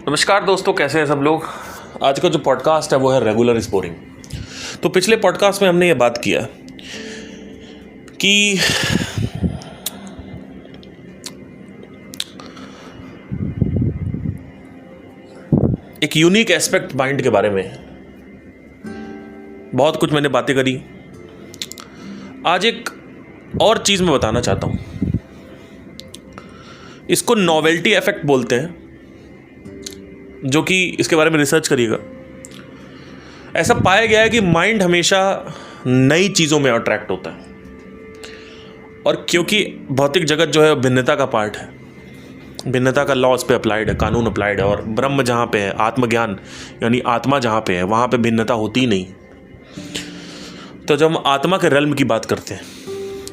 नमस्कार दोस्तों, कैसे हैं सब लोग। आज का जो पॉडकास्ट है वो है रेगुलर इज बोरिंग। तो पिछले पॉडकास्ट में हमने ये बात किया कि एक यूनिक एस्पेक्ट माइंड के बारे में बहुत कुछ मैंने बातें करी। आज एक और चीज़ मैं बताना चाहता हूँ। इसको नॉवेल्टी इफेक्ट बोलते हैं, जो कि इसके बारे में रिसर्च करिएगा। ऐसा पाया गया है कि माइंड हमेशा नई चीज़ों में अट्रैक्ट होता है, और क्योंकि भौतिक जगत जो है भिन्नता का पार्ट है, भिन्नता का लॉ उस पर अप्लाइड है, कानून अप्लाइड है, और ब्रह्म जहाँ पे है, आत्मज्ञान यानी आत्मा जहाँ पे है, वहाँ पे भिन्नता होती ही नहीं। तो जब हम आत्मा के रेल्म की बात करते हैं,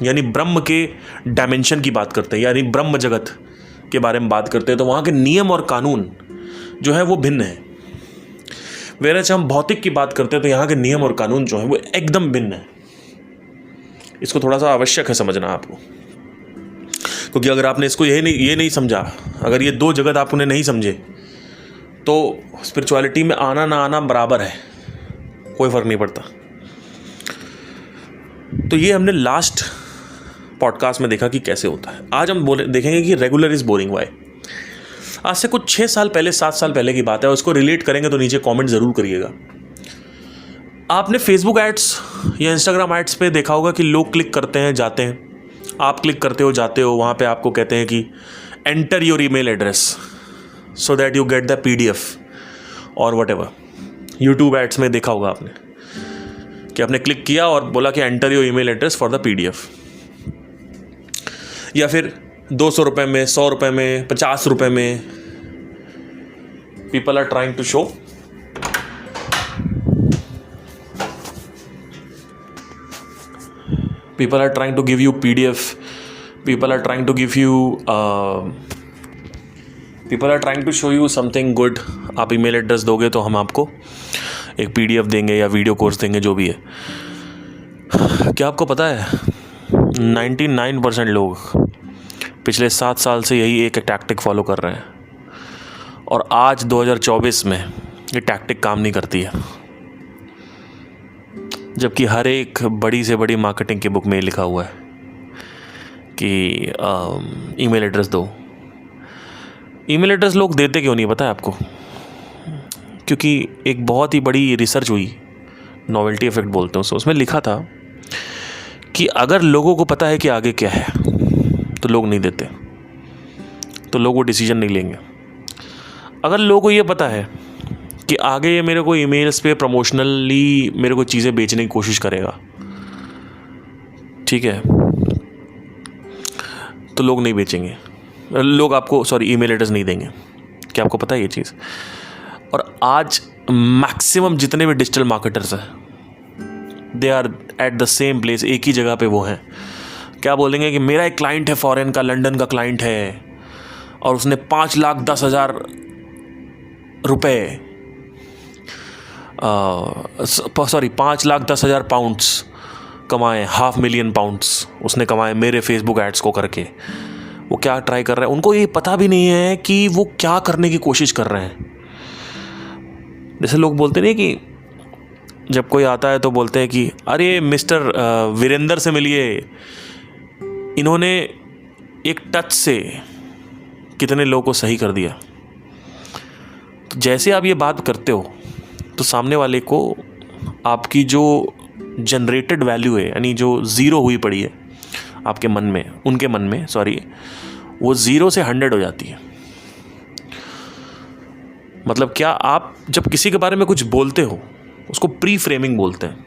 यानी ब्रह्म के डायमेंशन की बात करते हैं, यानी ब्रह्म जगत के बारे में बात करते हैं, तो वहाँ के नियम और कानून जो है वो भिन्न है। वेरज हम भौतिक की बात करते हैं तो यहाँ के नियम और कानून जो है वो एकदम भिन्न है। इसको थोड़ा सा आवश्यक है समझना आपको, क्योंकि अगर आपने इसको ये नहीं समझा, अगर ये दो जगत आप उन्हें नहीं समझे, तो स्पिरिचुअलिटी में आना ना आना बराबर है, कोई फर्क नहीं पड़ता। तो ये हमने लास्ट पॉडकास्ट में देखा कि कैसे होता है। आज हम देखेंगे कि रेगुलर इज बोरिंग वाई। आज से कुछ 6 साल पहले, 7 साल पहले की बात है, उसको रिलेट करेंगे तो नीचे कमेंट ज़रूर करिएगा। आपने फेसबुक एड्स या इंस्टाग्राम एड्स पे देखा होगा कि लोग क्लिक करते हैं, जाते हैं। आप क्लिक करते हो, जाते हो, वहाँ पे आपको कहते हैं कि enter your email address so that you get the PDF और वट एवर। यूट्यूब एड्स में देखा होगा आपने कि आपने क्लिक किया और बोला कि enter your email address for the PDF। या फिर 200 रुपये में, 100 रुपये में, 50 रुपये में people are trying to show people are trying to give you PDF, people are trying to give you people are trying to show you something good। आप email address दोगे तो हम आपको एक PDF देंगे या वीडियो कोर्स देंगे, जो भी है। क्या आपको पता है 99% लोग पिछले 7 साल से यही एक टैक्टिक फॉलो कर रहे हैं, और आज 2024 में ये टैक्टिक काम नहीं करती है। जबकि हर एक बड़ी से बड़ी मार्केटिंग की बुक में लिखा हुआ है कि ईमेल एड्रेस दो। ईमेल एड्रेस लोग देते क्यों नहीं पता है आपको? क्योंकि एक बहुत ही बड़ी रिसर्च हुई, नॉवेल्टी इफेक्ट बोलते हैं उसको। उसमें लिखा था कि अगर लोगों को पता है कि आगे क्या है तो लोग नहीं देते, तो लोग वो डिसीजन नहीं लेंगे। अगर लोगों को ये पता है कि आगे ये मेरे को ईमेल्स पे प्रमोशनली मेरे को चीज़ें बेचने की कोशिश करेगा, ठीक है, तो लोग नहीं बेचेंगे, लोग आपको ईमेल एड्रेस नहीं देंगे। क्या आपको पता है ये चीज़? और आज मैक्सिमम जितने भी डिजिटल मार्केटर्स हैं, they are at the same place, एक ही जगह पे वो हैं। क्या बोलेंगे कि मेरा एक क्लाइंट है फॉरेन का, लंदन का क्लाइंट है, और उसने 5,10,000 रुपये 5,10,000 पाउंड्स कमाए, £500,000 उसने कमाए मेरे फेसबुक एड्स को करके। वो क्या ट्राई कर रहे हैं, उनको ये पता भी नहीं है कि वो क्या करने की कोशिश कर रहे हैं। जैसे लोग बोलते नहीं कि जब कोई आता है तो बोलते हैं कि अरे मिस्टर वीरेंद्र से मिलिए, इन्होंने एक टच से कितने लोगों को सही कर दिया। तो जैसे आप ये बात करते हो तो सामने वाले को आपकी जो जनरेटेड वैल्यू है, यानी जो ज़ीरो हुई पड़ी है आपके मन में, उनके मन में वो 0 से 100 हो जाती है। मतलब क्या, आप जब किसी के बारे में कुछ बोलते हो उसको प्री फ्रेमिंग बोलते हैं।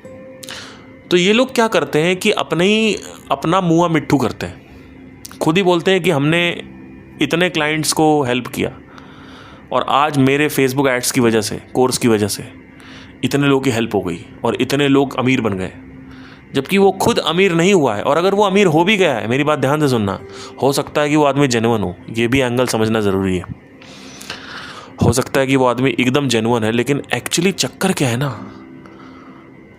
तो ये लोग क्या करते हैं कि अपना मुँह मिट्ठू करते हैं। खुद ही बोलते हैं कि हमने इतने क्लाइंट्स को हेल्प किया, और आज मेरे फेसबुक एड्स की वजह से, कोर्स की वजह से इतने लोगों की हेल्प हो गई और इतने लोग अमीर बन गए। जबकि वो खुद अमीर नहीं हुआ है, और अगर वो अमीर हो भी गया है, मेरी बात ध्यान से सुनना, हो सकता है कि वो आदमी जेन्युइन हो, ये भी एंगल समझना ज़रूरी है। हो सकता है कि वो आदमी एकदम जेन्युइन है, लेकिन एक्चुअली चक्कर क्या है ना,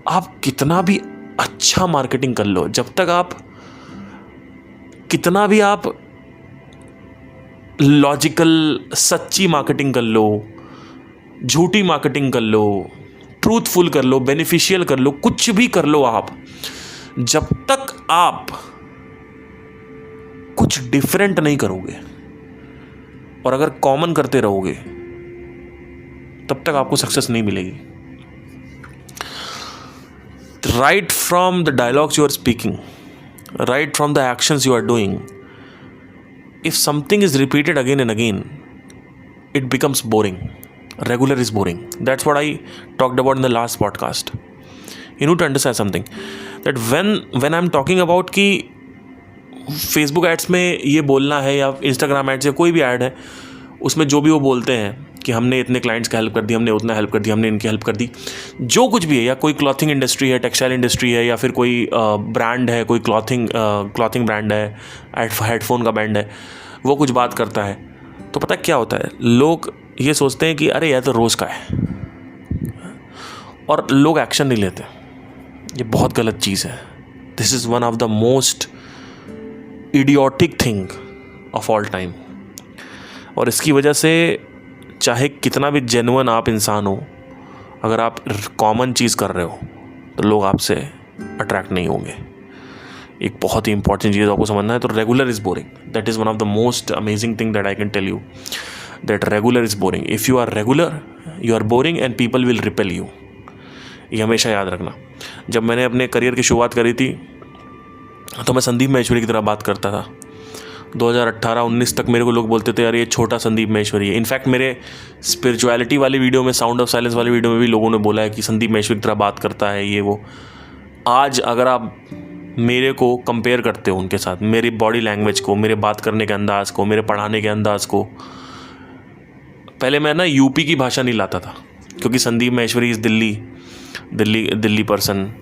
आप कितना भी अच्छा मार्केटिंग कर लो, जब तक आप कितना भी आप लॉजिकल सच्ची मार्केटिंग कर लो, झूठी मार्केटिंग कर लो, ट्रूथफुल कर लो, बेनिफिशियल कर लो, कुछ भी कर लो आप, जब तक आप कुछ डिफरेंट नहीं करोगे और अगर कॉमन करते रहोगे तब तक आपको सक्सेस नहीं मिलेगी. Right from the dialogues you are speaking, right from the actions you are doing, if something is repeated again and again, it becomes boring. Regular is boring. That's what I talked about in the last podcast. You need to understand something, that when I'm talking about कि Facebook ads में ये बोलना है या Instagram ads या कोई भी ad है, उसमें जो भी वो बोलते हैं कि हमने इतने क्लाइंट्स का हेल्प कर दी, हमने उतना हेल्प कर दी, हमने इनकी हेल्प कर दी, जो कुछ भी है, या कोई क्लॉथिंग इंडस्ट्री है, टेक्सटाइल इंडस्ट्री है, या फिर कोई ब्रांड है, कोई क्लॉथिंग ब्रांड है, हेडफोन का ब्रांड है, वो कुछ बात करता है, तो पता क्या होता है, लोग ये सोचते हैं कि अरे यह तो रोज़ का है, और लोग एक्शन नहीं लेते. ये बहुत गलत चीज़ है. This is one of the most idiotic thing of all time. और इसकी वजह से चाहे कितना भी जेन्युइन आप इंसान हो, अगर आप कॉमन चीज़ कर रहे हो तो लोग आपसे अट्रैक्ट नहीं होंगे. एक बहुत ही इंपॉर्टेंट चीज़ आपको समझना है. तो regular is boring. That is one of the most amazing thing that I can tell you, that regular is boring. If you are regular, you are boring and people will repel you. ये हमेशा याद रखना. जब मैंने अपने career की शुरुआत करी थी तो मैं संदीप महेश्वरी की तरह बात करता था. 2018-19 तक मेरे को लोग बोलते थे यार ये छोटा संदीप महेश्वरी है. इनफैक्ट मेरे स्पिरिचुअलिटी वाली वीडियो में, साउंड ऑफ साइलेंस वाली वीडियो में भी लोगों ने बोला है कि संदीप महेश्वरी की तरह बात करता है, ये वो. आज अगर आप मेरे को कंपेयर करते हो उनके साथ, मेरी बॉडी लैंग्वेज को, मेरे बात करने के अंदाज को, मेरे पढ़ाने के अंदाज को, पहले मैं ना यूपी की भाषा नहीं लाता था, क्योंकि Sandeep Maheshwari is Delhi person,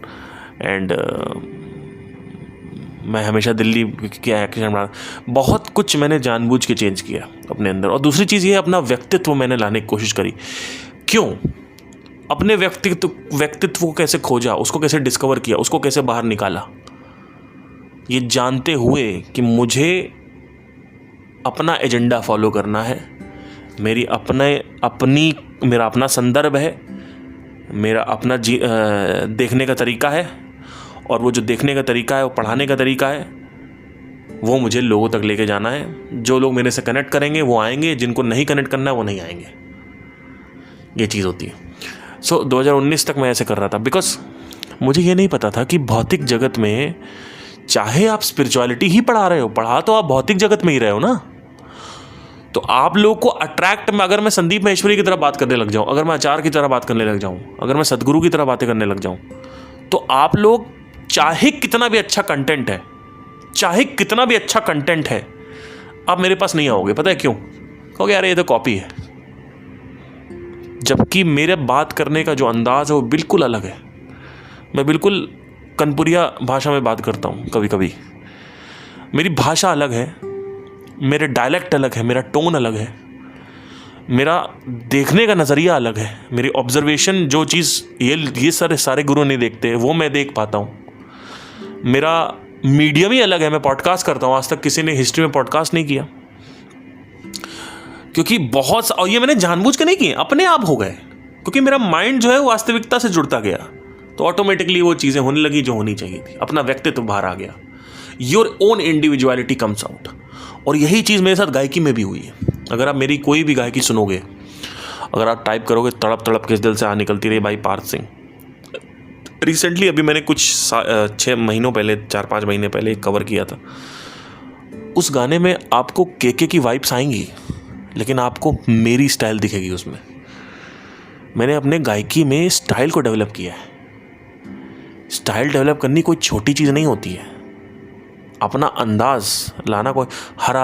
and मैं हमेशा दिल्ली के एक्शन बना. बहुत कुछ मैंने जानबूझ के चेंज किया अपने अंदर. और दूसरी चीज़ ये, अपना व्यक्तित्व मैंने लाने की कोशिश करी. क्यों? अपने व्यक्तित्व को कैसे खोजा, उसको कैसे डिस्कवर किया, उसको कैसे बाहर निकाला, ये जानते हुए कि मुझे अपना एजेंडा फॉलो करना है, मेरा अपना संदर्भ है, मेरा अपना देखने का तरीका है, और वो जो देखने का तरीका है, वो पढ़ाने का तरीका है, वो मुझे लोगों तक लेके जाना है. जो लोग मेरे से कनेक्ट करेंगे वो आएंगे, जिनको नहीं कनेक्ट करना है वो नहीं आएंगे. ये चीज़ होती है. सो 2019 तक मैं ऐसे कर रहा था, बिकॉज मुझे ये नहीं पता था कि भौतिक जगत में, चाहे आप स्पिरिचुअलिटी ही पढ़ा रहे हो, पढ़ा तो आप भौतिक जगत में ही रहे हो ना, तो आप लोग को अट्रैक्ट में, अगर मैं संदीप महेश्वरी की तरह बात करने लग जाऊँ, अगर मैं आचार्य की तरह बात करने लग जाऊँ, अगर मैं सदगुरु की तरह बातें करने लग जाऊँ, तो आप लोग चाहे कितना भी अच्छा कंटेंट है, आप मेरे पास नहीं आओगे. पता है क्यों? कहोगे यार ये तो कॉपी है. जबकि मेरे बात करने का जो अंदाज़ है वो बिल्कुल अलग है. मैं बिल्कुल कनपुरिया भाषा में बात करता हूँ. कभी कभी मेरी भाषा अलग है, मेरे डायलेक्ट अलग है, मेरा टोन अलग है, मेरा देखने का नज़रिया अलग है, मेरी ऑब्जर्वेशन, जो चीज़ ये सारे गुरु नहीं देखते वो मैं देख पाता हूँ. मेरा मीडियम ही अलग है. मैं पॉडकास्ट करता हूँ. आज तक किसी ने हिस्ट्री में पॉडकास्ट नहीं किया, क्योंकि और ये मैंने जानबूझ के नहीं किए, अपने आप हो गए, क्योंकि मेरा माइंड जो है वो वास्तविकता से जुड़ता गया, तो ऑटोमेटिकली वो चीज़ें होने लगी जो होनी चाहिए थी. अपना व्यक्तित्व बाहर आ गया. Your own individuality comes out. और यही चीज़ मेरे साथ गायकी में भी हुई है. अगर आप मेरी कोई भी गायकी सुनोगे, अगर आप टाइप करोगे तड़प तड़प किस दिल से आ निकलती रही बाई पार्थ सिंह, रिसेंटली अभी मैंने कुछ 4-5 महीने पहले एक कवर किया था. उस गाने में आपको केके की वाइब्स आएंगी, लेकिन आपको मेरी स्टाइल दिखेगी उसमें. मैंने अपने गायकी में स्टाइल को डेवलप किया है. स्टाइल डेवलप करनी कोई छोटी चीज़ नहीं होती है. अपना अंदाज लाना, कोई हर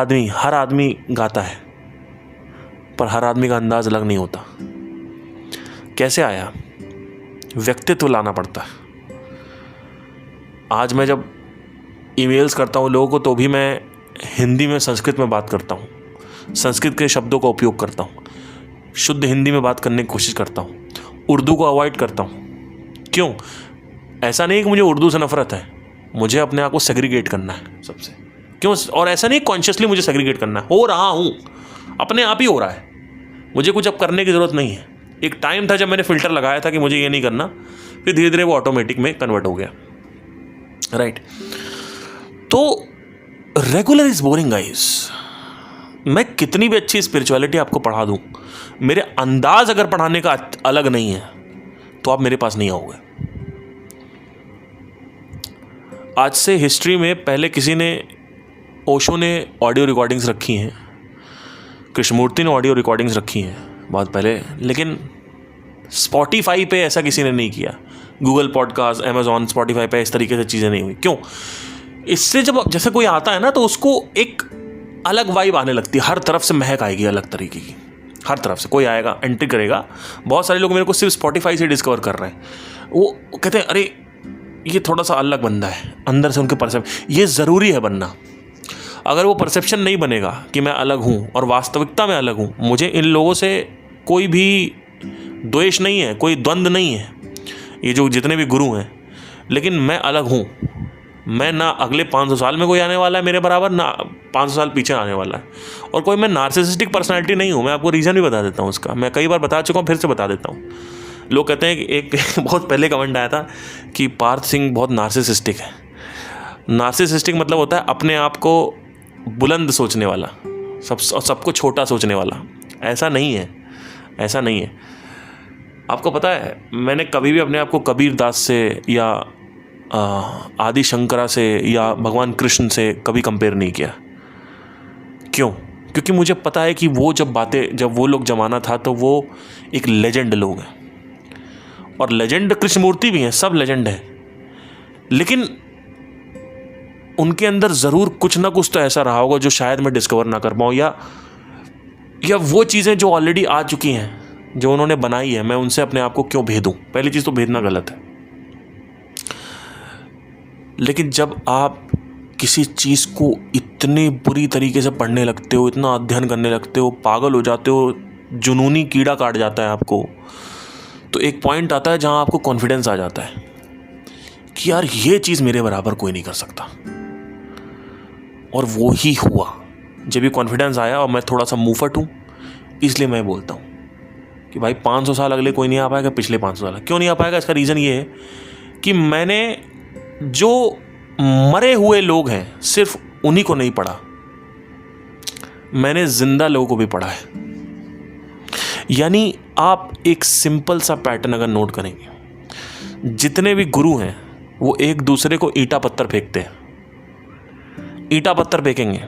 आदमी गाता है, पर हर आदमी का अंदाज अलग नहीं होता. कैसे आया? व्यक्तित्व लाना पड़ता है. आज मैं जब ईमेल्स करता हूँ लोगों को, तो भी मैं हिंदी में संस्कृत में बात करता हूँ, संस्कृत के शब्दों का उपयोग करता हूँ, शुद्ध हिंदी में बात करने की कोशिश करता हूँ, उर्दू को अवॉइड करता हूँ. क्यों? ऐसा नहीं कि मुझे उर्दू से नफरत है, मुझे अपने आप को सेग्रीगेट करना है सबसे. क्यों? और ऐसा नहीं कॉन्शियसली मुझे सेग्रीगेट करना है, हो रहा हूँ, अपने आप ही हो रहा है, मुझे कुछ अब करने की ज़रूरत नहीं है. एक टाइम था जब मैंने फ़िल्टर लगाया था कि मुझे ये नहीं करना, फिर धीरे धीरे वो ऑटोमेटिक में कन्वर्ट हो गया, राइट। तो रेगुलर इज़ बोरिंग गाइस। मैं कितनी भी अच्छी स्पिरिचुअलिटी आपको पढ़ा दूं, मेरे अंदाज अगर पढ़ाने का अलग नहीं है तो आप मेरे पास नहीं आओगे। आज से हिस्ट्री में पहले किसी ने, ओशो ने ऑडियो रिकॉर्डिंग्स रखी हैं, कृष्णमूर्ति ने ऑडियो रिकॉर्डिंग्स रखी हैं बहुत पहले, लेकिन स्पॉटिफाई पे ऐसा किसी ने नहीं किया। गूगल पॉडकास्ट, अमेजॉन, स्पॉटिफाई पे इस तरीके से चीज़ें नहीं हुई। क्यों? इससे जब जैसे कोई आता है ना तो उसको एक अलग वाइब आने लगती है, हर तरफ से महक आएगी अलग तरीके की। हर तरफ से कोई आएगा, एंट्री करेगा। बहुत सारे लोग मेरे को सिर्फ स्पॉटिफाई से डिस्कवर कर रहे हैं। वो कहते हैं अरे ये थोड़ा सा अलग बंदा है, अंदर से उनके परसेप्शन। ये ज़रूरी है बनना। अगर वो परसेप्शन नहीं बनेगा कि मैं अलग हूँ और वास्तविकता में अलग हूँ, मुझे इन लोगों से कोई भी द्वेष नहीं है, कोई द्वंद्व नहीं है, ये जो जितने भी गुरु हैं, लेकिन मैं अलग हूँ। मैं ना अगले 500 साल में कोई आने वाला है मेरे बराबर, ना 500 साल पीछे आने वाला है। और कोई मैं नार्सिसिस्टिक पर्सनालिटी नहीं हूँ। मैं आपको रीज़न भी बता देता हूँ उसका, मैं कई बार बता चुका हूँ, फिर से बता देता हूँ। लोग कहते हैं कि एक बहुत पहले कमेंट आया था कि पार्थ सिंह बहुत नार्सिसिस्टिक है। नार्सिसिस्टिक मतलब होता है अपने आप को बुलंद सोचने वाला, सबको छोटा सोचने वाला। ऐसा नहीं है, ऐसा नहीं है। आपको पता है, मैंने कभी भी अपने आप को कबीर दास से या आदि शंकरा से या भगवान कृष्ण से कभी कंपेयर नहीं किया। क्यों? क्योंकि मुझे पता है कि वो जब वो लोग जमाना था तो वो एक लेजेंड लोग हैं, और लेजेंड कृष्णमूर्ति भी हैं, सब लेजेंड है। लेकिन उनके अंदर ज़रूर कुछ ना कुछ तो ऐसा रहा होगा जो शायद मैं डिस्कवर ना कर पाऊँ, या वो चीज़ें जो ऑलरेडी आ चुकी हैं, जो उन्होंने बनाई है, मैं उनसे अपने आप को क्यों भेदूँ। पहली चीज़ तो भेदना गलत है। लेकिन जब आप किसी चीज़ को इतने बुरी तरीके से पढ़ने लगते हो, इतना अध्ययन करने लगते हो, पागल हो जाते हो, जुनूनी कीड़ा काट जाता है आपको, तो एक पॉइंट आता है जहाँ आपको कॉन्फिडेंस आ जाता है कि यार ये चीज़ मेरे बराबर कोई नहीं कर सकता। और वो ही हुआ। जब ये कॉन्फिडेंस आया, और मैं थोड़ा सा मुंहफट हूँ इसलिए मैं बोलता हूँ कि भाई 500 साल अगले कोई नहीं आ पाएगा, पिछले 500 साल क्यों नहीं आ पाएगा। इसका रीज़न ये है कि मैंने जो मरे हुए लोग हैं सिर्फ उन्हीं को नहीं पढ़ा, मैंने जिंदा लोगों को भी पढ़ा है। यानी आप एक सिंपल सा पैटर्न अगर नोट करेंगे, जितने भी गुरु हैं वो एक दूसरे को ईंटा पत्थर फेंकते हैं। ईंटा पत्थर फेंकेंगे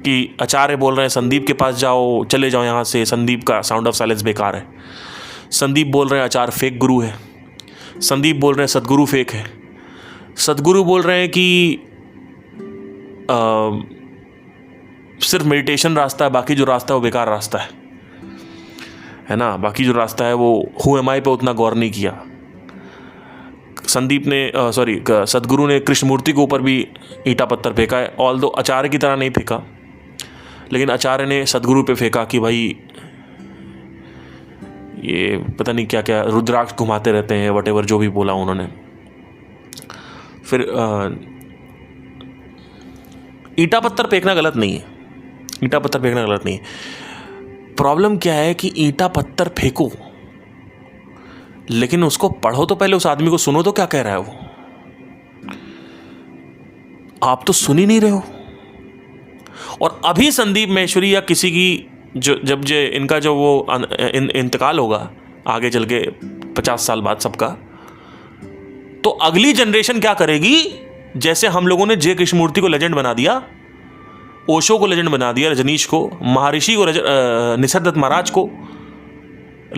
कि आचार्य बोल रहे हैं संदीप के पास जाओ, चले जाओ यहाँ से, संदीप का साउंड ऑफ साइलेंस बेकार है। संदीप बोल रहे हैं आचार्य फेक गुरु है। संदीप बोल रहे हैं सदगुरु फेक है। सदगुरु बोल रहे हैं कि सिर्फ मेडिटेशन रास्ता है, बाकी जो रास्ता है वो बेकार रास्ता है ना। बाकी जो रास्ता है वो हु एम आई पे उतना गौर नहीं किया। संदीप ने सदगुरु ने कृष्णमूर्ति के ऊपर भी ईंटा पत्थर फेंका है, ऑल्दो आचार्य की तरह नहीं फेंका, लेकिन आचार्य ने सदगुरु पे फेंका कि भाई ये पता नहीं क्या क्या रुद्राक्ष घुमाते रहते हैं, वटेवर जो भी बोला उन्होंने। फिर ईंटा पत्थर फेंकना गलत नहीं है, ईंटा पत्थर फेंकना गलत नहीं है। प्रॉब्लम क्या है कि ईंटा पत्थर फेंको, लेकिन उसको पढ़ो तो पहले, उस आदमी को सुनो तो क्या कह रहा है वो। आप तो सुन ही नहीं रहे हो। और अभी संदीप महेश्वरी या किसी की जब इनका जो वो इंतकाल होगा आगे चल के 50 साल बाद सबका, तो अगली जनरेशन क्या करेगी। जैसे हम लोगों ने जे कृष्णमूर्ति को लेजेंड बना दिया, ओशो को लेजेंड बना दिया, रजनीश को, महर्षि को, निसर्गदत्त महाराज को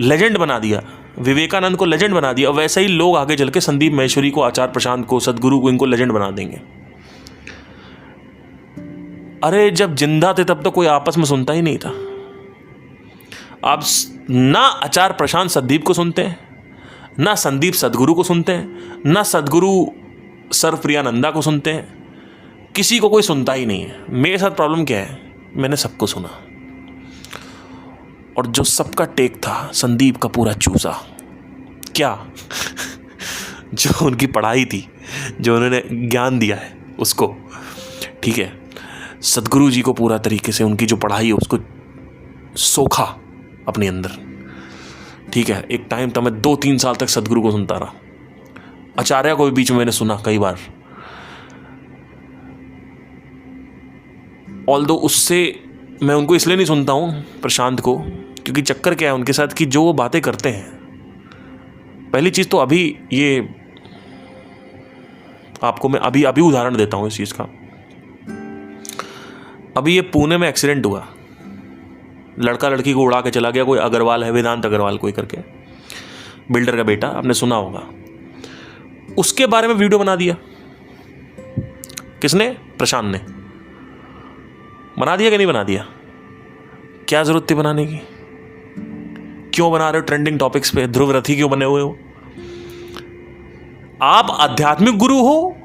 लेजेंड बना दिया, विवेकानंद को लेजेंड बना दिया, वैसे ही लोग आगे चल के संदीप महेश्वरी को, आचार्य प्रशांत को, सदगुरु को, इनको लेजेंड बना देंगे। अरे जब जिंदा थे तब तो कोई आपस में सुनता ही नहीं था। आप ना आचार्य प्रशांत संदीप को सुनते हैं, ना संदीप सदगुरु को सुनते हैं, ना सदगुरु सर्वप्रियानंदा को सुनते हैं। किसी को कोई सुनता ही नहीं है। मेरे साथ प्रॉब्लम क्या है, मैंने सबको सुना, और जो सबका टेक था संदीप का पूरा चूसा। क्या जो उनकी पढ़ाई थी, जो उन्होंने ज्ञान दिया है उसको, ठीक है, सदगुरु जी को पूरा तरीके से उनकी जो पढ़ाई है उसको सोखा अपने अंदर, ठीक है, एक टाइम था मैं 2-3 साल तक सदगुरु को सुनता रहा, आचार्य को भी बीच में मैंने सुना कई बार, ऑल्दो उससे मैं उनको इसलिए नहीं सुनता हूँ प्रशांत को, क्योंकि चक्कर क्या है उनके साथ कि जो वो बातें करते हैं, पहली चीज़ तो अभी ये आपको मैं अभी उदाहरण देता हूँ इस चीज़ का। अभी ये पुणे में एक्सीडेंट हुआ, लड़का लड़की को उड़ा के चला गया, कोई अग्रवाल है, वेदांत अग्रवाल कोई करके, बिल्डर का बेटा, आपने सुना होगा। उसके बारे में वीडियो बना दिया, किसने? प्रशांत ने बना दिया कि नहीं बना दिया? क्या जरूरत थी बनाने की? क्यों बना रहे हो ट्रेंडिंग टॉपिक्स पे? ध्रुव रथी क्यों बने हुए हो? आप आध्यात्मिक गुरु हो,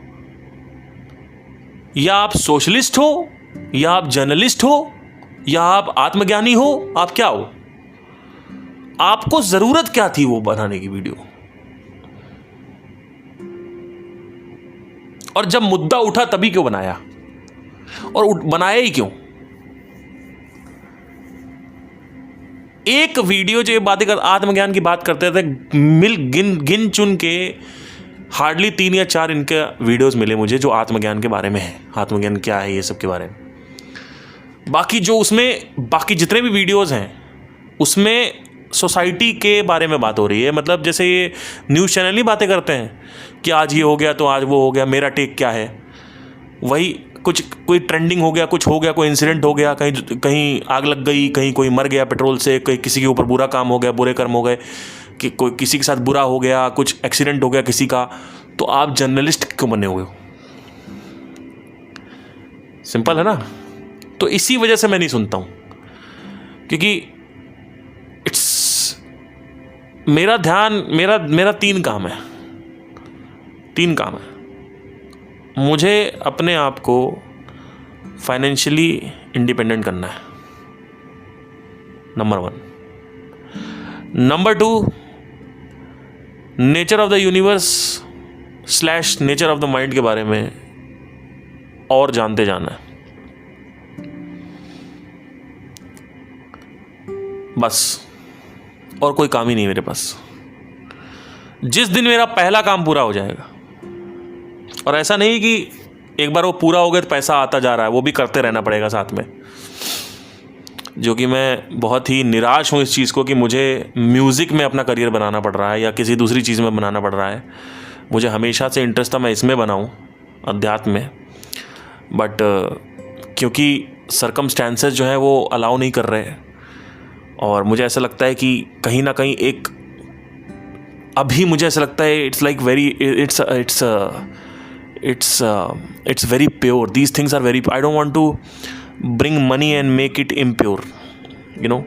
या आप सोशलिस्ट हो, या आप जर्नलिस्ट हो, या आप आत्मज्ञानी हो? आप क्या हो? आपको जरूरत क्या थी वो बनाने की वीडियो? और जब मुद्दा उठा तभी क्यों बनाया? और बनाया ही क्यों? एक वीडियो जो ये बातें कर आत्मज्ञान की बात करते थे, गिन चुन के हार्डली 3 या 4 इनके वीडियोस मिले मुझे जो आत्मज्ञान के बारे में है, आत्मज्ञान क्या है, ये सब के बारे में। बाकी जो उसमें बाकी जितने भी वीडियोस हैं उसमें सोसाइटी के बारे में बात हो रही है। मतलब जैसे ये न्यूज़ चैनल नहीं बातें करते हैं कि आज ये हो गया तो आज वो हो गया, मेरा टेक क्या है, वही कुछ कोई ट्रेंडिंग हो गया, कुछ हो गया, कोई इंसिडेंट हो गया, कहीं आग लग गई, कहीं कोई मर गया पेट्रोल से, कहीं किसी के ऊपर बुरा काम हो गया, बुरे कर्म हो गए, कि कोई किसी के साथ बुरा हो गया, कुछ एक्सीडेंट हो गया किसी का, तो आप जर्नलिस्ट क्यों बने हुए हो? सिंपल है ना। तो इसी वजह से मैं नहीं सुनता हूं, क्योंकि मेरा ध्यान मेरा 3 काम है। मुझे अपने आप को फाइनेंशियली इंडिपेंडेंट करना है, number 1। Number 2, nature of the universe / nature of the mind के बारे में और जानते जाना है, बस। और कोई काम ही नहीं मेरे पास। जिस दिन मेरा पहला काम पूरा हो जाएगा, और ऐसा नहीं कि एक बार वो पूरा हो गया तो पैसा आता जा रहा है, वो भी करते रहना पड़ेगा साथ में, जो कि मैं बहुत ही निराश हूँ इस चीज़ को कि मुझे म्यूज़िक में अपना करियर बनाना पड़ रहा है या किसी दूसरी चीज़ में बनाना पड़ रहा है। मुझे हमेशा से इंटरेस्ट था मैं इसमें बनाऊँ, अध्यात्म में, बट क्योंकि सर्कमस्टेंसेस जो है वो अलाउ नहीं कर रहे हैं, और मुझे ऐसा लगता है कि कहीं ना कहीं अभी मुझे ऐसा लगता है it's very pure. These things are very, I don't want to bring money and make it impure, you know.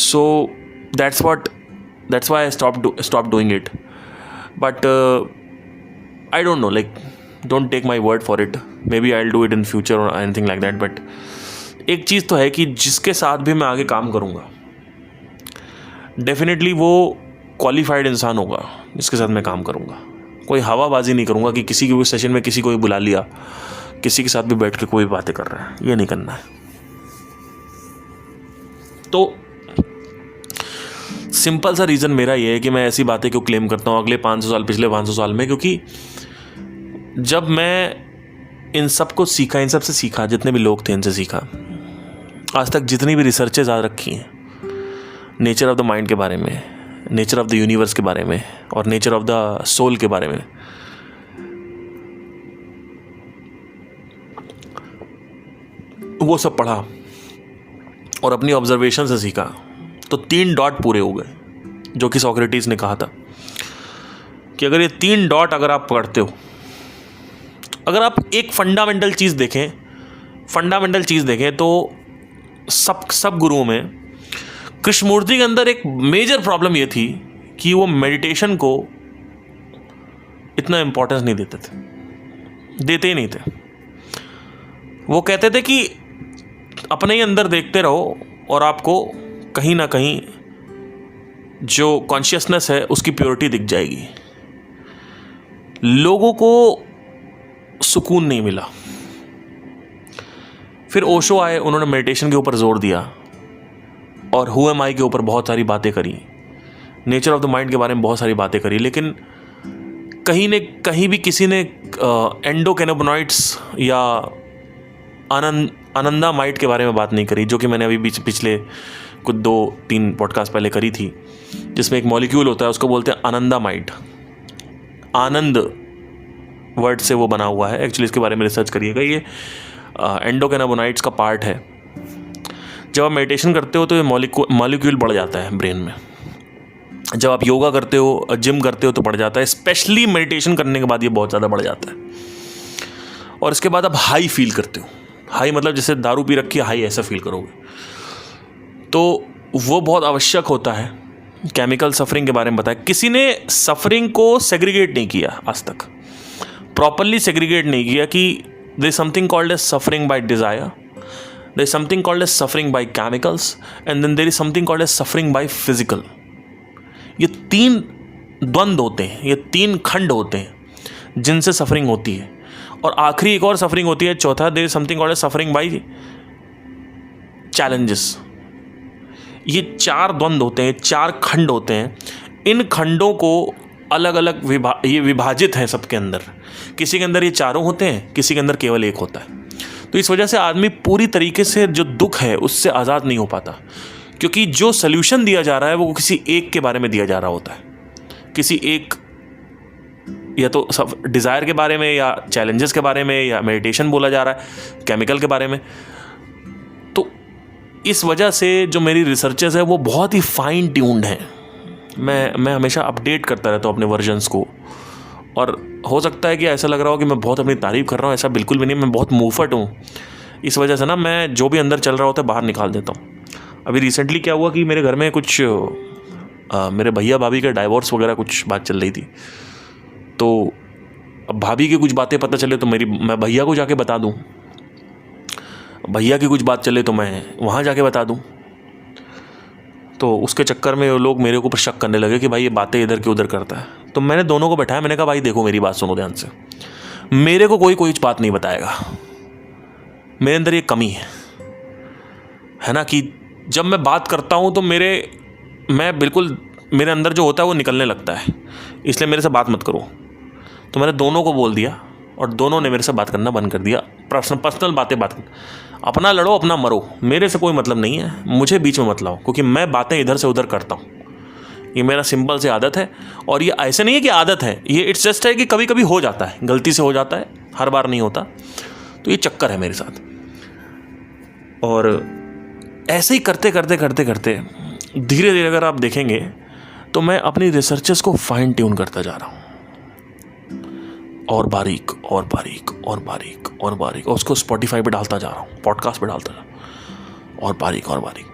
So that's why I stopped doing it. But I don't know, like, don't take my word for it. Maybe I'll do it in future or anything like that. But एक चीज़ तो है कि जिसके साथ भी मैं आगे काम करूँगा डेफिनेटली वो क्वालिफाइड इंसान होगा जिसके साथ मैं काम करूँगा। कोई हवाबाजी नहीं करूँगा कि किसी के भी सेशन में किसी को भी बुला लिया, किसी के साथ भी बैठ के कोई बातें कर रहा है, ये नहीं करना है। तो सिंपल सा रीज़न मेरा ये है कि मैं ऐसी बातें क्यों क्लेम करता हूँ अगले 500 साल, पिछले 500 साल में, क्योंकि जब मैं इन सब को सीखा, इन सब से सीखा, जितने भी लोग थे इनसे सीखा, आज तक जितनी भी रिसर्चेज आ रखी हैं नेचर ऑफ द माइंड के बारे में, नेचर ऑफ द यूनिवर्स के बारे में और नेचर ऑफ द सोल के बारे में, वो सब पढ़ा और अपनी ऑब्जर्वेशन से सीखा, तो 3 डॉट पूरे हो गए, जो कि सोक्रेटिस ने कहा था कि अगर ये 3 डॉट अगर आप पकड़ते हो, अगर आप एक फंडामेंटल चीज़ देखें तो सब गुरुओं में कृष्णमूर्ति के अंदर एक मेजर प्रॉब्लम ये थी कि वो मेडिटेशन को इतना इम्पोर्टेंस नहीं देते ही नहीं थे। वो कहते थे कि अपने ही अंदर देखते रहो और आपको कहीं ना कहीं जो कॉन्शियसनेस है उसकी प्योरिटी दिख जाएगी। लोगों को सुकून नहीं मिला। फिर ओशो आए, उन्होंने मेडिटेशन के ऊपर जोर दिया और हु एम आई के ऊपर बहुत सारी बातें करी, नेचर ऑफ द माइंड के बारे में बहुत सारी बातें करी, लेकिन कहीं भी किसी ने एंडोकैनाबोनॉइड्स या आनंदामाइड के बारे में बात नहीं करी, जो कि मैंने अभी पिछले कुछ 2-3 पॉडकास्ट पहले करी थी, जिसमें एक मॉलिक्यूल होता है, उसको बोलते हैं आनंदामाइड। आनंद वर्ड से वो बना हुआ है। एक्चुअली इसके बारे में रिसर्च करिएगा, ये एंडोकैनाबोनॉइड्स का पार्ट है। जब आप मेडिटेशन करते हो तो ये मॉलिक्यूल बढ़ जाता है ब्रेन में। जब आप योगा करते हो, जिम करते हो तो बढ़ जाता है। स्पेशली मेडिटेशन करने के बाद ये बहुत ज़्यादा बढ़ जाता है। और इसके बाद आप हाई फील करते हो। हाई मतलब जैसे दारू पी रखी है, हाई ऐसा फील करोगे। तो वो बहुत आवश्यक होता है। केमिकल सफरिंग के बारे में बताया। किसी ने सफरिंग को सेग्रीगेट नहीं किया आज तक, प्रॉपरली सेग्रीगेट नहीं किया कि there is something called as suffering by desire, there is something called as suffering by chemicals, and then there is something called as suffering by physical. ये 3 द्वंद्व होते हैं, ये 3 खंड होते हैं जिनसे सफरिंग होती है। और आखिरी एक और सफरिंग होती है, चौथा, there is something called as suffering by challenges. ये 4 द्वंद्व होते हैं, 4 खंड होते हैं। इन खंडों को अलग अलग ये विभाजित हैं सबके अंदर। किसी के अंदर ये चारों होते हैं, किसी के अंदर केवल एक होता है। तो इस वजह से आदमी पूरी तरीके से जो दुख है उससे आज़ाद नहीं हो पाता, क्योंकि जो सल्यूशन दिया जा रहा है वो किसी एक के बारे में दिया जा रहा होता है। किसी एक, या तो सब डिज़ायर के बारे में, या चैलेंजेस के बारे में, या मेडिटेशन बोला जा रहा है, केमिकल के बारे में। तो इस वजह से जो मेरी रिसर्चेस है वो बहुत ही फाइन ट्यून्ड हैं। मैं हमेशा अपडेट करता रहता हूँ अपने वर्जन्स को। और हो सकता है कि ऐसा लग रहा हो कि मैं बहुत अपनी तारीफ़ कर रहा हूँ, ऐसा बिल्कुल भी नहीं। मैं बहुत मुँहफट हूँ। इस वजह से ना मैं जो भी अंदर चल रहा होता है बाहर निकाल देता हूँ। अभी रिसेंटली क्या हुआ कि मेरे घर में कुछ मेरे भैया भाभी का डाइवोर्स वगैरह कुछ बात चल रही थी। तो अब भाभी की कुछ बातें पता चले तो मैं भैया को जाके बता दूँ, भैया की कुछ बात चले तो मैं वहाँ जाके बता दूँ। तो उसके चक्कर में वो लोग मेरे ऊपर शक करने लगे कि भाई ये बातें इधर की उधर करता है। तो मैंने दोनों को बैठाया, मैंने कहा भाई देखो मेरी बात सुनो ध्यान से, मेरे को कोई बात नहीं बताएगा। मेरे अंदर ये कमी है ना कि जब मैं बात करता हूँ तो मैं बिल्कुल मेरे अंदर जो होता है वो निकलने लगता है, इसलिए मेरे से बात मत करो। तो मैंने दोनों को बोल दिया और दोनों ने मेरे से बात करना बंद कर दिया। पर्सनल बातें अपना लड़ो, अपना मरो, मेरे से कोई मतलब नहीं है, मुझे बीच में मत लाओ, क्योंकि मैं बातें इधर से उधर करता हूँ। ये मेरा सिंपल से आदत है। और ये ऐसे नहीं है कि आदत है, ये इट्स जस्ट है कि कभी कभी हो जाता है, गलती से हो जाता है, हर बार नहीं होता। तो ये चक्कर है मेरे साथ। और ऐसे ही करते धीरे धीरे अगर आप देखेंगे तो मैं अपनी रिसर्चेस को फाइन ट्यून करता जा रहा हूँ, और बारीक और बारीक और बारीक और बारीक, और उसको स्पॉटिफाई पे डालता जा रहा हूँ, पॉडकास्ट पे डालता जा रहा हूँ, और बारीक और बारीक।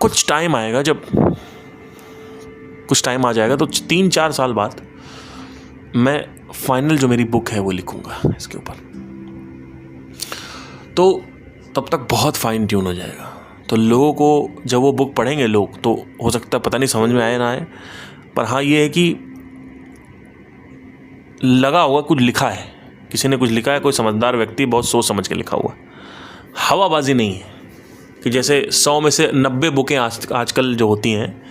कुछ टाइम आएगा, जब कुछ टाइम आ जाएगा तो 3-4 साल बाद मैं फाइनल जो मेरी बुक है वो लिखूँगा इसके ऊपर। तो तब तक बहुत फाइन ट्यून हो जाएगा। तो लोगों को जब वो बुक पढ़ेंगे लोग, तो हो सकता है पता नहीं समझ में आए ना आए, पर हाँ ये है कि लगा हुआ कुछ लिखा है, किसी ने कुछ लिखा है, कोई समझदार व्यक्ति बहुत सोच समझ के लिखा हुआ। हवाबाजी नहीं है कि जैसे 100 में से 90 बुकें आजकल जो होती हैं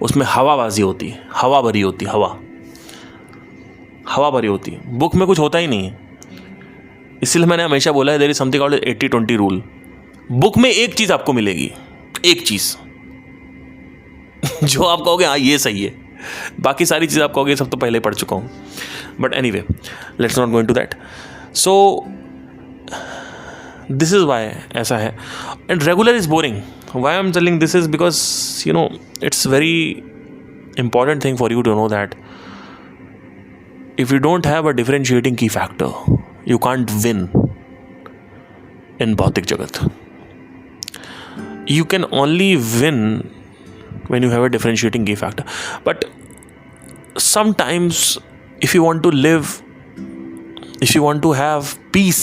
उसमें हवाबाजी होती है, हवा भरी होती है। बुक में कुछ होता ही नहीं है। इसलिए मैंने हमेशा बोला है there is something called 80-20 rule. Book में एक चीज़ आपको मिलेगी, एक चीज़ जो आप कहोगे हाँ ये सही है, बाकी सारी चीज़ आप कहोगे सब तो पहले पढ़ चुका हूँ। But anyway, let's not go into that. So this is why ऐसा है। And regular is boring. Why I am telling this is because you know it's very important thing for you to know that if you don't have a differentiating key factor you can't win in भौतिक जगत। You can only win when you have a differentiating key factor. But sometimes if you want to live, if you want to have peace,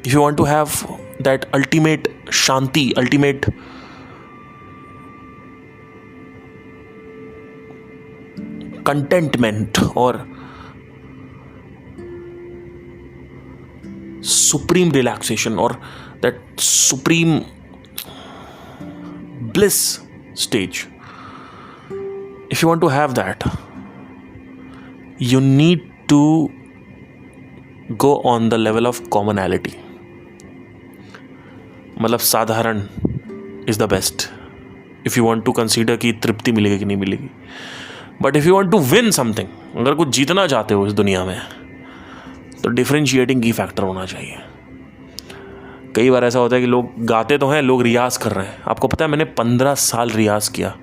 if you want to have that ultimate shanti, ultimate contentment or supreme relaxation or that supreme bliss stage, if you want to have that, you need to go on the level of commonality. मतलब साधारण is the best if you want to consider कि तृप्ति मिलेगी कि नहीं मिलेगी. But if you want to win something, अगर कुछ जीतना चाहते हो इस दुनिया में, तो डिफरेंशिएटिंग की फैक्टर होना चाहिए. कई बार ऐसा होता है कि लोग गाते तो हैं, लोग रियाज कर रहे हैं. आपको पता है मैंने 15 साल रियाज किया,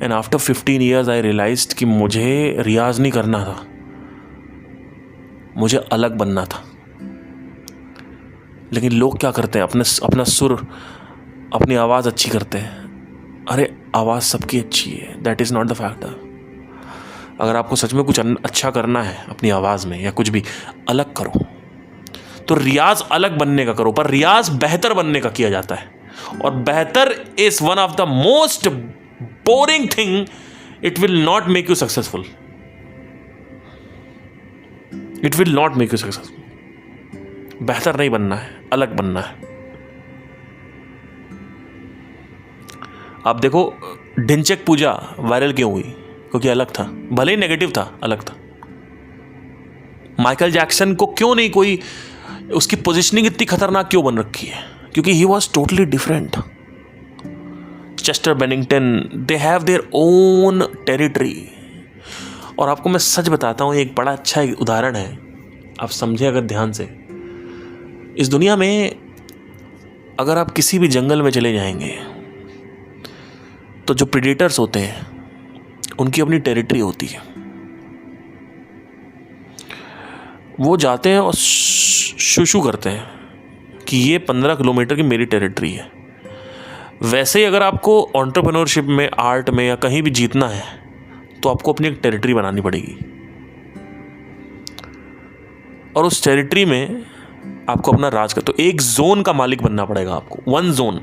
and after 15 years I realised कि मुझे रियाज नहीं करना था, मुझे अलग बनना था. लेकिन लोग क्या करते हैं, अपना सुर, अपनी आवाज़ अच्छी करते हैं. अरे आवाज़ सबकी अच्छी है, that is not the factor. अगर आपको सच में कुछ अच्छा करना है अपनी आवाज़ में या कुछ भी अलग करो, तो रियाज अलग बनने का करो, पर रियाज बेहतर बनने का किया जाता है. और बेहतर is one of the most boring thing. It will not make you successful. It will not make you successful. बेहतर नहीं बनना है, अलग बनना है. आप देखो ढिंचैक पूजा वायरल क्यों हुई? क्योंकि अलग था, भले ही नेगेटिव था, अलग था. माइकल जैक्सन को क्यों नहीं कोई, उसकी पोजीशनिंग इतनी खतरनाक क्यों बन रखी है? क्योंकि he was totally different. Chester Bennington, they have their own territory. और आपको मैं सच बताता हूँ, एक बड़ा अच्छा एक उदाहरण है, आप समझे अगर ध्यान से. इस दुनिया में अगर आप किसी भी जंगल में चले जाएंगे, तो जो प्रेडेटर्स होते हैं उनकी अपनी टेरिटरी होती है. वो जाते हैं और शूशू करते हैं कि ये 15 किलोमीटर की मेरी टेरिटरी है. वैसे ही अगर आपको एंटरप्रेन्योरशिप में, आर्ट में या कहीं भी जीतना है, तो आपको अपनी एक टेरिटरी बनानी पड़ेगी. और उस टेरिटरी में आपको अपना राज कर, तो एक जोन का मालिक बनना पड़ेगा आपको, वन जोन.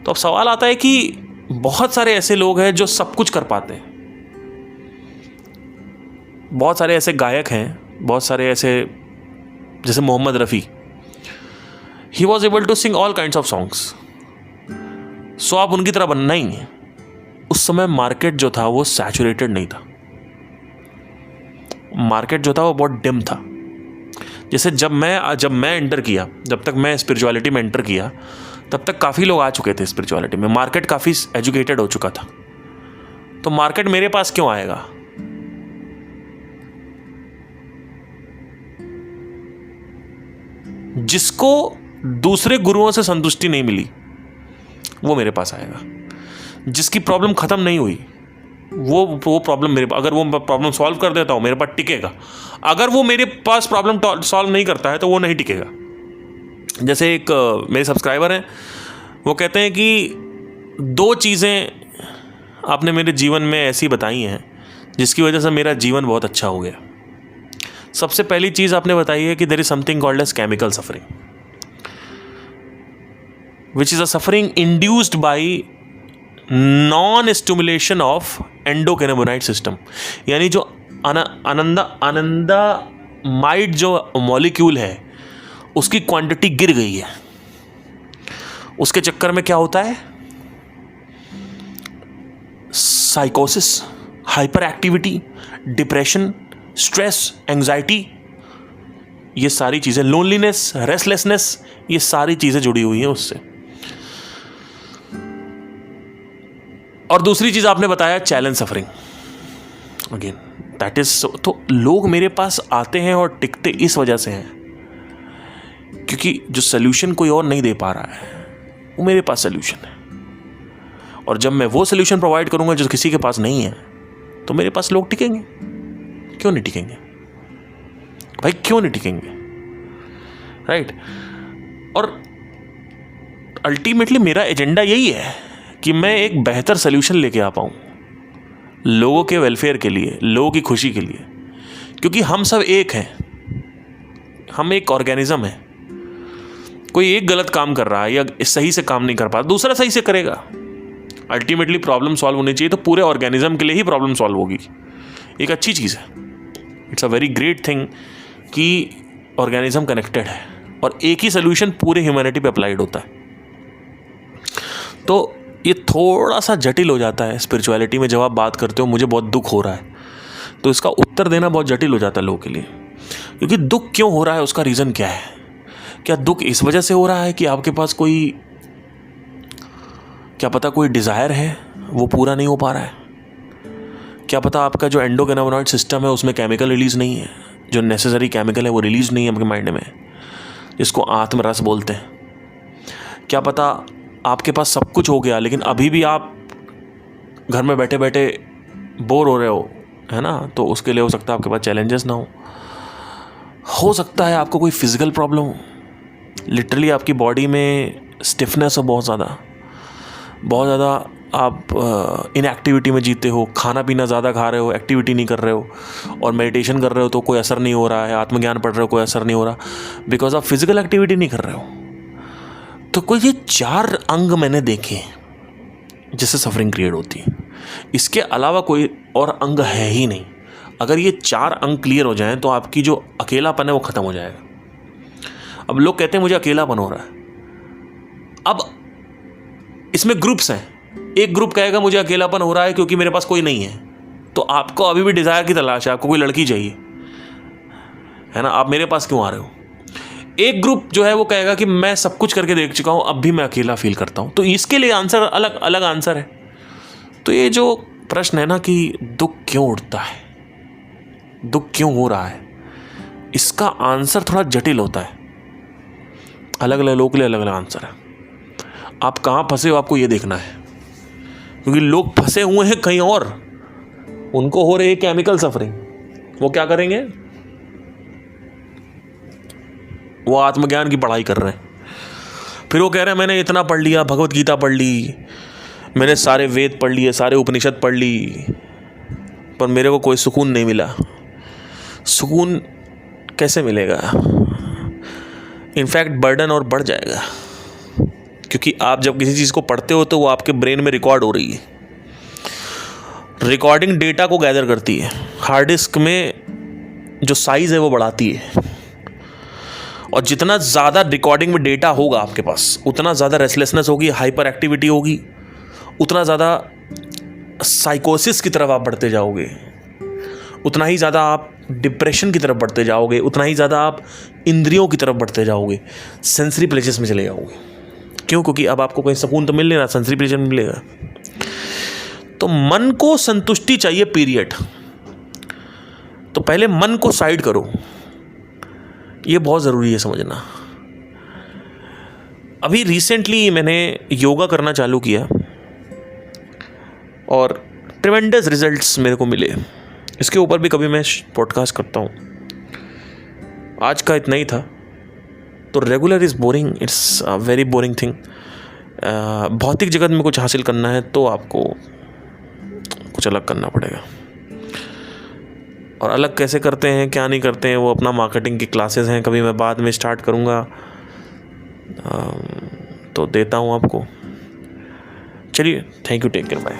तो अब सवाल आता है कि बहुत सारे ऐसे लोग हैं जो सब कुछ कर पाते हैं. बहुत सारे ऐसे गायक हैं, बहुत सारे ऐसे, जैसे Mohammed Rafi, he was able to sing all kinds of songs. So आप उनकी तरह बनना ही है. उस समय मार्केट जो था वो सैचुरेटेड नहीं था. मार्केट जो था वो बहुत डिम था. जैसे जब मैं एंटर किया, जब तक मैं स्पिरिचुअलिटी में एंटर किया, तब तक काफ़ी लोग आ चुके थे स्पिरिचुअलिटी में. मार्केट काफ़ी एजुकेटेड हो चुका था. तो मार्केट मेरे पास क्यों आएगा? जिसको दूसरे गुरुओं से संतुष्टि नहीं मिली, वो मेरे पास आएगा. जिसकी प्रॉब्लम खत्म नहीं हुई, वो प्रॉब्लम मेरे, अगर वो प्रॉब्लम सॉल्व कर देता हूँ, मेरे पास टिकेगा. अगर वो मेरे पास प्रॉब्लम सॉल्व नहीं करता है, तो वो नहीं टिकेगा. जैसे एक मेरे सब्सक्राइबर हैं, वो कहते हैं कि 2 चीज़ें आपने मेरे जीवन में ऐसी बताई हैं जिसकी वजह से मेरा जीवन बहुत अच्छा हो गया. सबसे पहली चीज़ आपने बताई है कि there is something called as chemical suffering, which is a suffering induced by non stimulation of endocannabinoid system. यानी जो आनंदामाइड जो मॉलिक्यूल है, उसकी क्वांटिटी गिर गई है. उसके चक्कर में क्या होता है? साइकोसिस, hyperactivity, depression, stress, anxiety, ये सारी चीज़ें, लोनलीनेस, रेस्टलेसनेस, ये सारी चीज़ें जुड़ी हुई हैं उससे. और दूसरी चीज़ आपने बताया challenge suffering. Again that is, तो लोग मेरे पास आते हैं और टिकते इस वजह से हैं क्योंकि जो सोल्यूशन कोई और नहीं दे पा रहा है, वो मेरे पास सोल्यूशन है. और जब मैं वो सोल्यूशन प्रोवाइड करूंगा जो किसी के पास नहीं है, तो मेरे पास लोग टिकेंगे. क्यों नहीं टिकेंगे भाई, क्यों नहीं टिकेंगे? राइट. और अल्टीमेटली मेरा एजेंडा यही है कि मैं एक बेहतर सोल्यूशन लेके आ पाऊँ लोगों के वेलफेयर के लिए, लोगों की खुशी के लिए. क्योंकि हम सब एक हैं, हम एक ऑर्गेनिज्म है. कोई एक गलत काम कर रहा है या सही से काम नहीं कर पा, दूसरा सही से करेगा. अल्टीमेटली प्रॉब्लम सॉल्व होनी चाहिए, तो पूरे ऑर्गेनिज्म के लिए ही प्रॉब्लम सॉल्व होगी. एक अच्छी चीज़ है. It's a very great thing कि ऑर्गेनिज्म कनेक्टेड है और एक ही सोल्यूशन पूरे ह्यूमैनिटी पे अप्लाइड होता है. तो ये थोड़ा सा जटिल हो जाता है स्पिरिचुअलिटी में। जब आप बात करते हो मुझे बहुत दुख हो रहा है, तो इसका उत्तर देना बहुत जटिल हो जाता है लोगों के लिए, क्योंकि दुख क्यों हो रहा है, उसका रीज़न क्या है। क्या दुख इस वजह से हो रहा है कि आपके पास कोई, क्या पता कोई डिज़ायर है वो पूरा नहीं हो पा रहा है। क्या पता आपका जो एंडोकैनाबिनॉइड सिस्टम है उसमें केमिकल रिलीज़ नहीं है, जो नेसेसरी केमिकल है वो रिलीज़ नहीं है आपके माइंड में, जिसको आत्मरस बोलते हैं। क्या पता आपके पास सब कुछ हो गया लेकिन अभी भी आप घर में बैठे बैठे बोर हो रहे हो, है ना, तो उसके लिए हो सकता है आपके पास चैलेंजेस ना हो सकता है आपको कोई फिजिकल प्रॉब्लम हो, लिटरली आपकी बॉडी में स्टिफनेस हो बहुत ज़्यादा, आप इनएक्टिविटी में जीते हो, खाना पीना ज़्यादा खा रहे हो, एक्टिविटी नहीं कर रहे हो, और मेडिटेशन कर रहे हो तो कोई असर नहीं हो रहा है, आत्मज्ञान पढ़ रहे हो कोई असर नहीं हो रहा, बिकॉज आप फिजिकल एक्टिविटी नहीं कर रहे हो। तो कोई ये 4 अंग मैंने देखे जिससे सफरिंग क्रिएट होती है, इसके अलावा कोई और अंग है ही नहीं। अगर ये 4 अंग क्लियर हो जाएं तो आपकी जो अकेलापन है वो ख़त्म हो जाएगा। अब लोग कहते हैं मुझे अकेलापन हो रहा है, अब इसमें ग्रुप्स हैं। एक ग्रुप कहेगा मुझे अकेलापन हो रहा है क्योंकि मेरे पास कोई नहीं है, तो आपको अभी भी डिज़ायर की तलाश है, आपको कोई लड़की चाहिए, है ना, आप मेरे पास क्यों आ रहे हो। एक ग्रुप जो है वो कहेगा कि मैं सब कुछ करके देख चुका हूँ, अब भी मैं अकेला फील करता हूँ। तो इसके लिए आंसर अलग अलग आंसर है। तो ये जो प्रश्न है ना कि दुख क्यों उठता है, दुख क्यों हो रहा है, इसका आंसर थोड़ा जटिल होता है। अलग अलग लोगों के लिए अलग अलग आंसर है। आप कहाँ फंसे हो आपको ये देखना है, क्योंकि लोग फंसे हुए हैं कहीं और, उनको हो रही है केमिकल सफरिंग। वो क्या करेंगे, वो आत्मज्ञान की पढ़ाई कर रहे हैं, फिर वो कह रहे हैं मैंने इतना पढ़ लिया, भगवत गीता पढ़ ली, मैंने सारे वेद पढ़ लिए, सारे उपनिषद पढ़ ली, पर मेरे को कोई सुकून नहीं मिला। सुकून कैसे मिलेगा, इनफैक्ट बर्डन और बढ़ जाएगा, क्योंकि आप जब किसी चीज़ को पढ़ते हो तो वो आपके ब्रेन में रिकॉर्ड हो रही है, रिकॉर्डिंग डेटा को गैदर करती है, हार्ड डिस्क में जो साइज़ है वो बढ़ाती है, और जितना ज़्यादा रिकॉर्डिंग में डेटा होगा आपके पास उतना ज़्यादा रेस्टलेसनेस होगी, हाइपर एक्टिविटी होगी, उतना ज़्यादा साइकोसिस की तरफ आप बढ़ते जाओगे, उतना ही ज़्यादा आप डिप्रेशन की तरफ बढ़ते जाओगे, उतना ही ज़्यादा आप इंद्रियों की तरफ बढ़ते जाओगे, सेंसरी प्लेसेस में चले जाओगे। क्यों, क्योंकि अब आपको कहीं सुकून तो मिल नहीं रहा, सेंसरी प्लेजर मिलेगा। तो मन को संतुष्टि चाहिए, पीरियड। तो पहले मन को साइड करो, ये बहुत ज़रूरी है समझना। अभी रिसेंटली मैंने योगा करना चालू किया और ट्रिमेंडस रिजल्ट्स मेरे को मिले। इसके ऊपर भी कभी मैं पॉडकास्ट करता हूँ। आज का इतना ही था। तो regular is boring, it's a very boring thing. भौतिक जगत में कुछ हासिल करना है तो आपको कुछ अलग करना पड़ेगा, और अलग कैसे करते हैं क्या नहीं करते हैं वो अपना मार्केटिंग की क्लासेस हैं, कभी मैं बाद में स्टार्ट करूँगा तो देता हूँ आपको। चलिए, thank you, take care, bye.